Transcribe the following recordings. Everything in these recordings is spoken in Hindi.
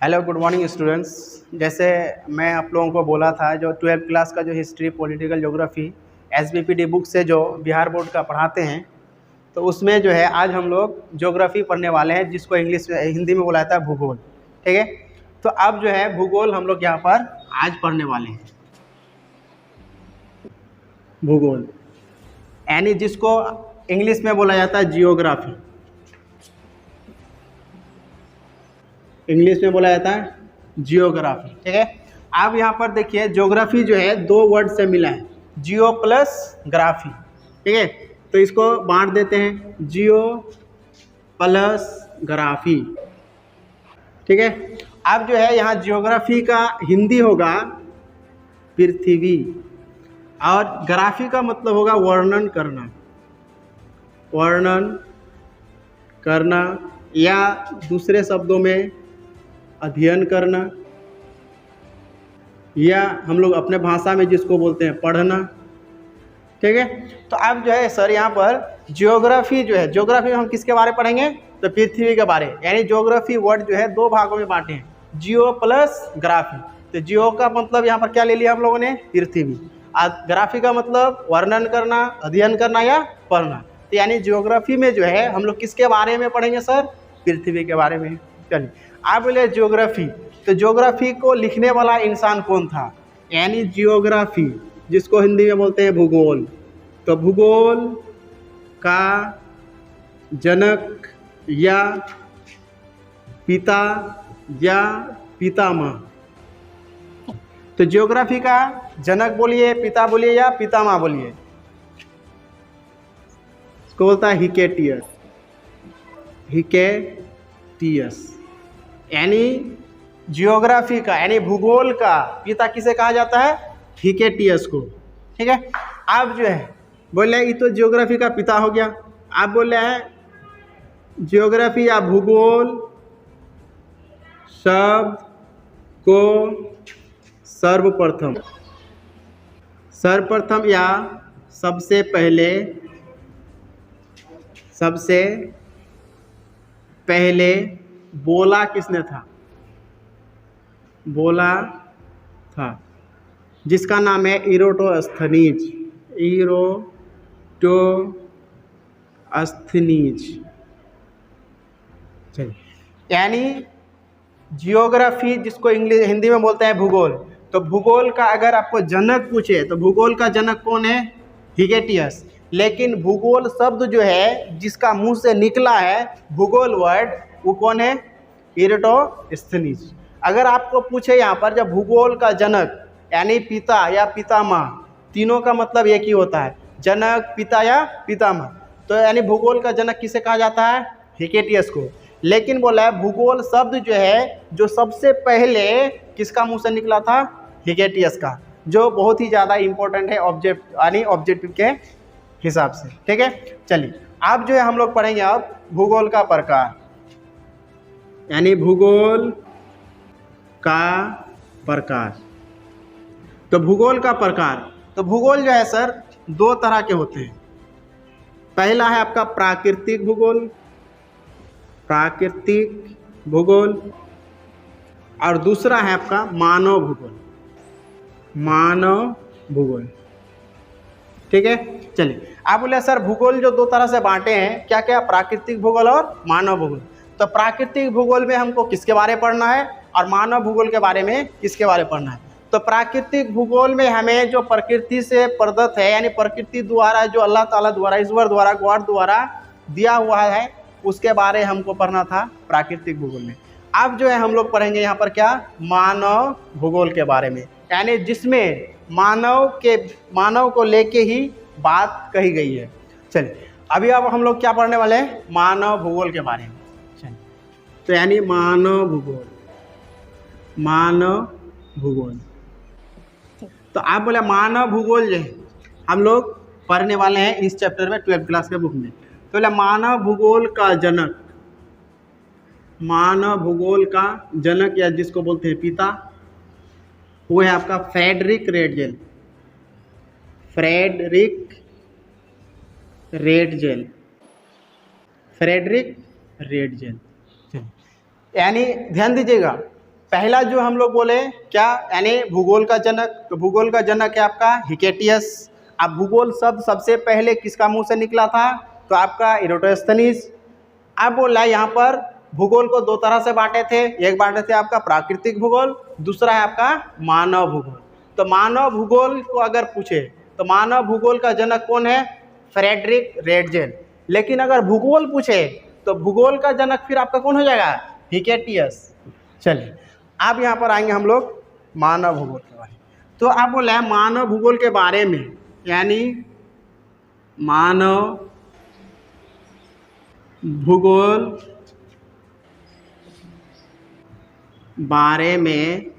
Hello good morning students. जैसे मैं आप लोगों को बोला था, जो 12th क्लास का जो हिस्ट्री पॉलिटिकल ज्योग्राफी एसबीपीडी बुक से जो बिहार बोर्ड का पढ़ाते हैं, तो उसमें जो है आज हम लोग ज्योग्राफी पढ़ने वाले हैं, जिसको हिंदी में बोला जाता है भूगोल। ठीक है, तो अब जो है भूगोल हम लोग यहाँ पर आज पढ़ने वाले हैं। भूगोल यानी जिसको इंग्लिश में बोला जाता है जियोग्राफी, इंग्लिश में बोला जाता है जियोग्राफी। ठीक है, आप यहाँ पर देखिए ज्योग्राफी जो है दो वर्ड से मिला है, जियो प्लस ग्राफी। ठीक है, तो इसको बांट देते हैं, जियो प्लस ग्राफी। ठीक है, अब जो है यहाँ जियोग्राफी का हिंदी होगा पृथ्वी, और ग्राफी का मतलब होगा वर्णन करना, वर्णन करना, या दूसरे शब्दों में अध्ययन करना, या हम लोग अपने भाषा में जिसको बोलते हैं पढ़ना। ठीक है, तो अब जो है सर यहाँ पर जियोग्राफी जो है, जियोग्राफी में हम किसके बारे में पढ़ेंगे, तो पृथ्वी के बारे। यानी जियोग्राफी वर्ड जो है दो भागों में बांटे हैं, जियो प्लस ग्राफी। तो जियो का मतलब यहाँ पर क्या ले लिया हम लोगों ने, पृथ्वी, और ग्राफी का मतलब वर्णन करना, अध्ययन करना या पढ़ना। तो यानी जियोग्राफी में जो है हम लोग किसके बारे में पढ़ेंगे सर, पृथ्वी के बारे में। चलिए आप बोले ज्योग्राफी, तो ज्योग्राफी को लिखने वाला इंसान कौन था, यानी जियोग्राफी जिसको हिंदी में बोलते हैं भूगोल। तो भूगोल का जनक या पिता या पितामह, तो ज्योग्राफी का जनक बोलिए, पिता बोलिए या पितामह बोलिए, इसको बोलता है हिकेटियस। हिकेटियस यानी जियोग्राफी का यानी भूगोल का पिता किसे कहा जाता है, हिकेटियस को। ठीक है, आप जो है बोल रहे हैं ये तो जियोग्राफी का पिता हो गया, आप बोल रहे हैं जियोग्राफी या भूगोल शब्द को सर्वप्रथम या सबसे पहले बोला किसने था, बोला था जिसका नाम है इरोटोस्थनीज। चलिए, यानी जियोग्राफी जिसको इंग्लिश हिंदी में बोलते हैं भूगोल, तो भूगोल का अगर आपको जनक पूछे तो भूगोल का जनक कौन है, हिकेटियस। लेकिन भूगोल शब्द जो है जिसका मुंह से निकला है भूगोल वर्ड, वो कौन है, इरोटोस्थनीज। अगर आपको पूछे यहाँ पर जब भूगोल का जनक यानी पिता या पितामह, तीनों का मतलब एक ही होता है, जनक, पिता या पितामह। तो यानी भूगोल का जनक किसे कहा जाता है, हिकेटियस को। लेकिन बोला है भूगोल शब्द जो है जो सबसे पहले किसका मुंह से निकला था, हिकेटियस का, जो बहुत ही ज़्यादा इंपॉर्टेंट है ऑब्जेक्टिव के हिसाब से। ठीक है, चलिए आप जो है हम लोग पढ़ेंगे अब भूगोल का प्रकार, यानी भूगोल का प्रकार। तो भूगोल का प्रकार, तो भूगोल जो है सर दो तरह के होते हैं। पहला है आपका प्राकृतिक भूगोल, और दूसरा है आपका मानव भूगोल। ठीक है, चलिए आप बोले सर भूगोल जो दो तरह से बांटे हैं, क्या क्या, प्राकृतिक भूगोल और मानव भूगोल। तो प्राकृतिक भूगोल में हमको किसके बारे में पढ़ना है, और मानव भूगोल के बारे में किसके बारे में पढ़ना है। तो प्राकृतिक भूगोल में हमें जो प्रकृति से प्रदत्त है, यानी प्रकृति द्वारा जो अल्लाह ताला द्वारा, ईश्वर द्वारा, गॉड द्वारा दिया हुआ है, उसके बारे हमको पढ़ना था प्राकृतिक भूगोल में। अब जो है हम लोग पढ़ेंगे यहाँ पर क्या, मानव भूगोल के बारे में, यानी जिसमें मानव को लेके ही बात कही गई है। चलिए अभी अब हम लोग क्या पढ़ने वाले हैं, मानव भूगोल के बारे में। चलिए, तो यानी मानव भूगोल, तो आप बोले मानव भूगोल जो है हम लोग पढ़ने वाले हैं इस चैप्टर में 12th क्लास के बुक में। तो बोले मानव भूगोल का जनक या जिसको बोलते हैं पिता, वो है आपका फ्रेडरिक रेडजेल। यानी ध्यान दीजिएगा, पहला जो हम लोग बोले क्या, यानी भूगोल का जनक, तो भूगोल का जनक है आपका हिकेटियस। अब भूगोल शब्द सबसे पहले किसका मुंह से निकला था, तो आपका इरोटोस्थनीज। अब बोला यहाँ पर भूगोल को दो तरह से बांटे थे, एक बांटे थे आपका प्राकृतिक भूगोल, दूसरा है आपका मानव भूगोल। तो मानव भूगोल को अगर पूछे तो मानव भूगोल का जनक कौन है, फ्रेडरिक रेडजेल। लेकिन अगर भूगोल पूछे तो भूगोल का जनक फिर आपका कौन हो जाएगा, हिकेटियस। चलिए अब यहाँ पर आएंगे हम लोग मानव भूगोल के बारे में। तो आप बोला है मानव भूगोल के बारे में, यानी मानव भूगोल बारे में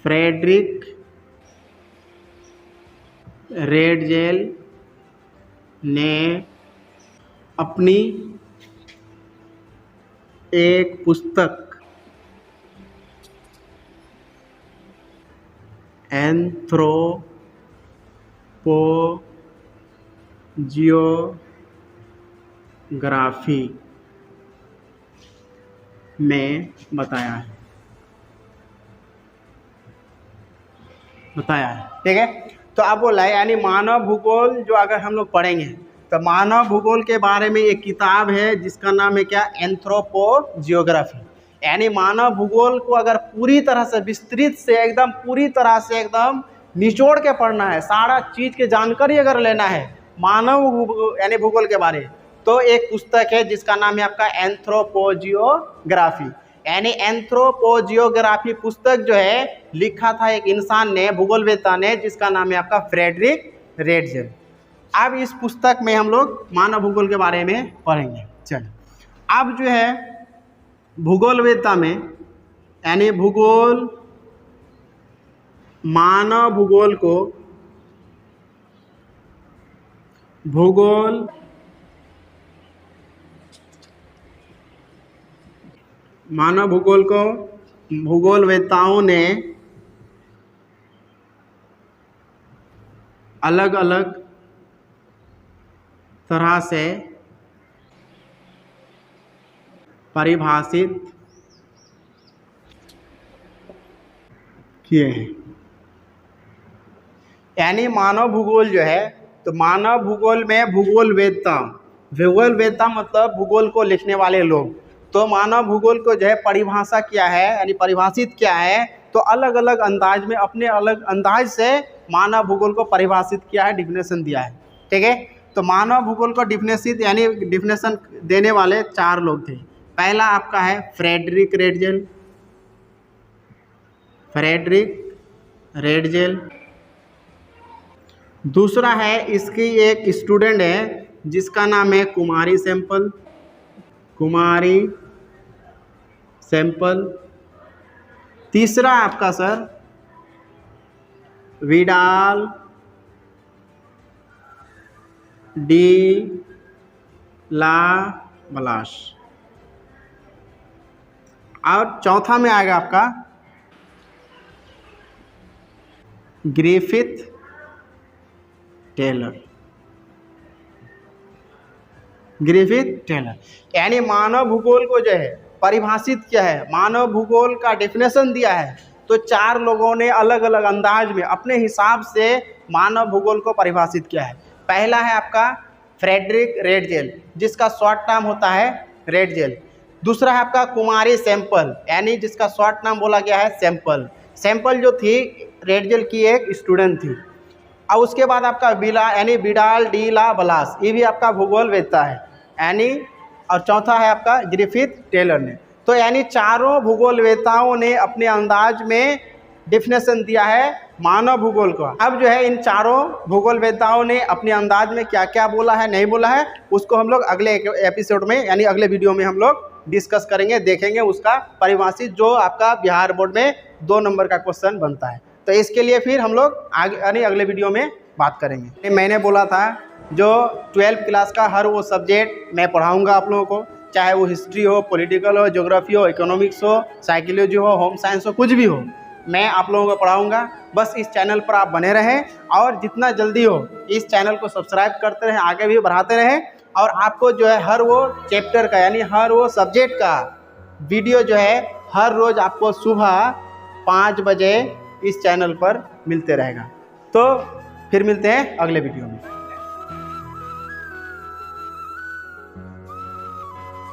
फ्रेडरिक रेडजेल ने अपनी एक पुस्तक एंथ्रोपोजियोग्राफी में बताया है, ठीक है। तो आप बोला है यानी मानव भूगोल जो अगर हम लोग पढ़ेंगे तो मानव भूगोल के बारे में एक किताब है जिसका नाम है क्या, एंथ्रोपोजियोग्राफी। यानी मानव भूगोल को अगर पूरी तरह से विस्तृत से एकदम पूरी तरह से एकदम निचोड़ के पढ़ना है, सारा चीज़ की जानकारी अगर लेना है मानव यानी भूगोल के बारे, तो एक पुस्तक है जिसका नाम है आपका एंथ्रोपोजियोग्राफी। यानी एंथ्रोपोजियोग्राफी पुस्तक जो है लिखा था एक इंसान ने, भूगोलवेत्ता ने, जिसका नाम है आपका फ्रेडरिक रेडजेल। अब इस पुस्तक में हम लोग मानव भूगोल के बारे में पढ़ेंगे। चलिए अब जो है भूगोलवेत्ता में, यानी भूगोल मानव भूगोल को मानव भूगोल को भूगोलवेत्ताओं ने अलग अलग तरह से परिभाषित किए हैं। यानी मानव भूगोल जो है, तो मानव भूगोल में भूगोलवेत्ता मतलब भूगोल को लिखने वाले लोग, तो मानव भूगोल को जो है परिभाषा किया है, यानी परिभाषित किया है, तो अलग अलग अंदाज में अपने अलग अंदाज से मानव भूगोल को परिभाषित किया है, डिफिनेशन दिया है, ठीक है। तो मानव भूगोल को डिफिनेशन देने वाले चार लोग थे। पहला आपका है फ्रेडरिक रेडजेल। दूसरा है इसकी एक स्टूडेंट है जिसका नाम है कुमारी सैंपल। तीसरा आपका सर विडाल डी ला बलाश, और चौथा में आएगा आपका ग्रिफिथ टेलर। यानी मानव भूगोल को जो है परिभाषित किया है, मानव भूगोल का डेफिनेशन दिया है, तो चार लोगों ने अलग अलग अंदाज में अपने हिसाब से मानव भूगोल को परिभाषित किया है। पहला है आपका फ्रेडरिक रेडजेल, जिसका शॉर्ट नाम होता है रेडजेल। दूसरा है आपका कुमारी सैंपल, यानी जिसका शॉर्ट नाम बोला गया है सैंपल जो थी रेडजेल की एक स्टूडेंट थी। और उसके बाद आपका विडाल डी ला बलास, ये भी आपका भूगोलवेत्ता है, यानी, और चौथा है आपका ग्रिफिथ टेलर ने। तो यानी चारों भूगोलवेत्ताओं ने अपने अंदाज में डिफिनेशन दिया है मानव भूगोल को। अब जो है इन चारों भूगोलवेत्ताओं ने अपने अंदाज में क्या क्या बोला है, नहीं बोला है, उसको हम लोग अगले एपिसोड में यानी अगले वीडियो में हम लोग डिस्कस करेंगे, देखेंगे उसका परिभाषित, जो आपका बिहार बोर्ड में 2 नंबर का क्वेश्चन बनता है। तो इसके लिए फिर हम लोग आगे यानी अगले वीडियो में बात करेंगे। मैंने बोला था जो 12th क्लास का हर वो सब्जेक्ट मैं पढ़ाऊँगा आप लोगों को, चाहे वो हिस्ट्री हो, पॉलिटिकल हो, ज्योग्राफी हो, इकोनॉमिक्स हो, साइकोलॉजी हो, होम साइंस हो, कुछ भी हो, मैं आप लोगों को पढ़ाऊँगा। बस इस चैनल पर आप बने रहें और जितना जल्दी हो इस चैनल को सब्सक्राइब करते रहें, आगे भी बढ़ाते रहें। और आपको जो है हर वो चैप्टर का यानी हर वो सब्जेक्ट का वीडियो जो है हर रोज़ आपको सुबह 5 बजे इस चैनल पर मिलते रहेगा। तो फिर मिलते हैं अगले वीडियो में।